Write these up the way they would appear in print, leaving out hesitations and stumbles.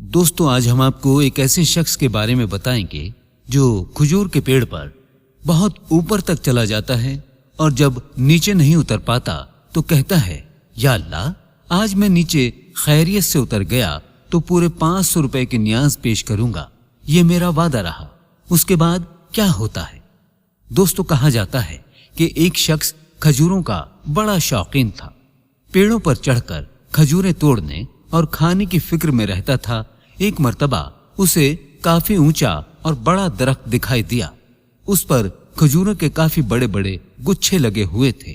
दोस्तों, आज हम आपको एक ऐसे शख्स के बारे में बताएंगे जो खजूर के पेड़ पर बहुत ऊपर तक चला जाता है और जब नीचे नहीं उतर पाता तो कहता है, या अल्लाह, आज मैं नीचे खैरियत से उतर गया तो पूरे 500 रुपए की न्याज पेश करूंगा, ये मेरा वादा रहा। उसके बाद क्या होता है? दोस्तों, कहा जाता है कि एक शख्स खजूरों का बड़ा शौकीन था। पेड़ों पर चढ़कर खजूरें तोड़ने और खाने की फिक्र में रहता था। एक मर्तबा उसे काफी ऊंचा और बड़ा दरख्त दिखाई दिया। उस पर खजूरों के काफी बड़े बड़े गुच्छे लगे हुए थे।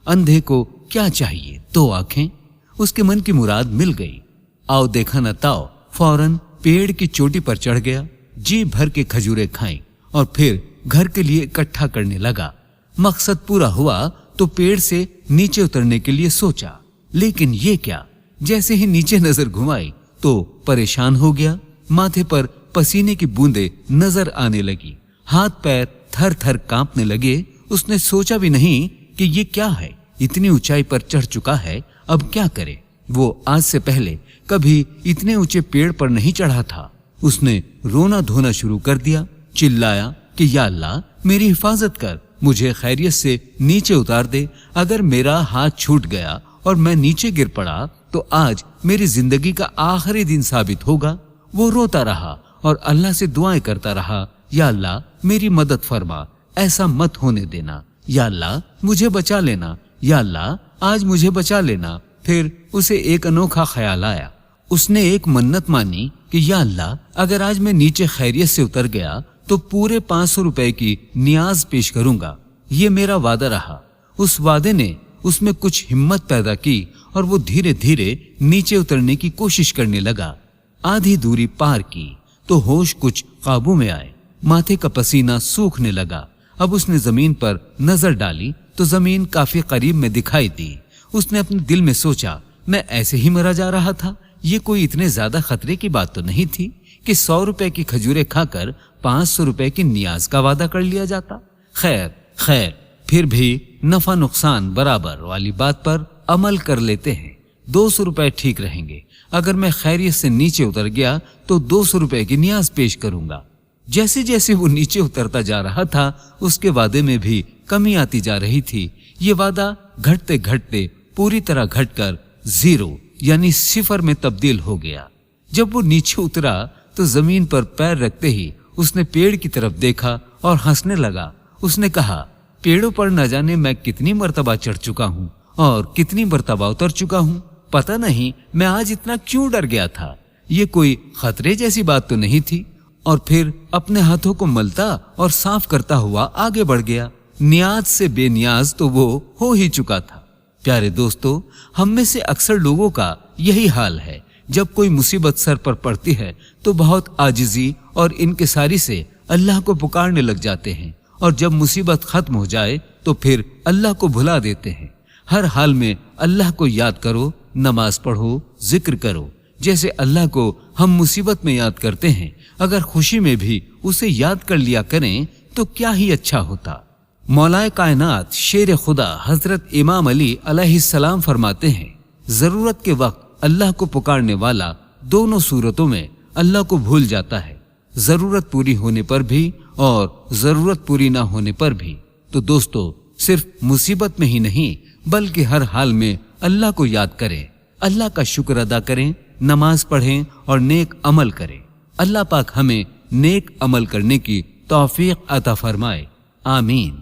अंधे को क्या चाहिए, 2 आंखें। उसके मन की मुराद मिल गई। आओ देखा न ताओ, फौरन पेड़ की चोटी पर चढ़ गया, जी भर के खजूरें खाई और फिर घर के लिए इकट्ठा करने लगा। मकसद पूरा हुआ तो पेड़ से नीचे उतरने के लिए सोचा, लेकिन ये क्या, जैसे ही नीचे नजर घुमाई तो परेशान हो गया। माथे पर पसीने की बूंदें नजर आने लगी, हाथ पैर थर थर कांपने लगे। उसने सोचा भी नहीं कि ये क्या है, इतनी ऊंचाई पर चढ़ चुका है, अब क्या करे। वो आज से पहले कभी इतने ऊंचे पेड़ पर नहीं चढ़ा था। उसने रोना धोना शुरू कर दिया, चिल्लाया कि या अल्लाह, मेरी हिफाजत कर, मुझे खैरियत से नीचे उतार दे। अगर मेरा हाथ छूट गया और मैं नीचे गिर पड़ा तो आज मेरी जिंदगी का आखिरी दिन साबित होगा। वो रोता रहा और अल्लाह से दुआएं करता रहा, या अल्लाह, मेरी मदद फरमा, ऐसा मत होने देना। या अल्लाह, मुझे बचा लेना। या अल्लाह, आज मुझे बचा लेना। फिर उसे एक अनोखा ख्याल आया। उसने एक मन्नत मानी कि या अल्लाह, अगर आज मैं नीचे खैरियत से उतर गया तो पूरे 500 रुपए की न्याज पेश करूंगा, ये मेरा वादा रहा। उस वादे ने उसमें कुछ हिम्मत पैदा की और वो धीरे धीरे नीचे उतरने की कोशिश करने लगा। आधी दूरी पार की तो होश कुछ काबू में आए। माथे का पसीना सूखने लगा। अब उसने जमीन पर नजर डाली तो जमीन काफी करीब में दिखाई दी। उसने अपने दिल में सोचा, मैं ऐसे ही मरा जा रहा था, ये कोई इतने ज्यादा खतरे की बात तो नहीं थी कि 100 रुपए की खजूरें खाकर 500 रुपए की नियाज का वादा कर लिया जाता। खैर, फिर भी नफा नुकसान बराबर वाली बात पर अमल कर लेते हैं। 200 रुपए ठीक रहेंगे। अगर मैं खैरियत से नीचे उतर गया तो 200 रुपए की नियाज पेश करूंगा। जैसे जैसे वो नीचे उतरता जा रहा था, उसके वादे में भी कमी आती जा रही थी। ये वादा घटते घटते पूरी तरह घटकर 0 यानी 0 में तब्दील हो गया। जब वो नीचे उतरा तो जमीन पर पैर रखते ही उसने पेड़ की तरफ देखा और हंसने लगा। उसने कहा, पेड़ों पर न जाने मैं कितनी मर्तबा चढ़ चुका हूँ और कितनी मर्तबा उतर चुका हूँ। पता नहीं मैं आज इतना क्यों डर गया था। ये कोई खतरे जैसी बात तो नहीं थी। और फिर अपने हाथों को मलता और साफ करता हुआ आगे बढ़ गया। नियाज से बेनियाज तो वो हो ही चुका था। प्यारे दोस्तों, हम में से अक्सर लोगों का यही हाल है। जब कोई मुसीबत सर पर पड़ती है तो बहुत आजिजी और इनकिसारी से अल्लाह को पुकारने लग जाते हैं, और जब मुसीबत खत्म हो जाए तो फिर अल्लाह को भुला देते हैं। हर हाल में अल्लाह को याद करो, नमाज पढ़ो, जिक्र करो, जैसे अल्लाह को हम मुसीबत में याद करते हैं। अगर खुशी में भी उसे याद कर लिया करें तो क्या ही अच्छा होता। मौलाए कायनात शेर खुदा हजरत इमाम अली अलैहिस्सलाम फरमाते हैं, जरूरत के वक्त अल्लाह को पुकारने वाला दोनों सूरतों में अल्लाह को भूल जाता है, जरूरत पूरी होने पर भी और जरूरत पूरी ना होने पर भी। तो दोस्तों, सिर्फ मुसीबत में ही नहीं बल्कि हर हाल में अल्लाह को याद करें, अल्लाह का शुक्र अदा करें, नमाज पढ़ें और नेक अमल करें। अल्लाह पाक हमें नेक अमल करने की तौफीक अता फरमाए। आमीन।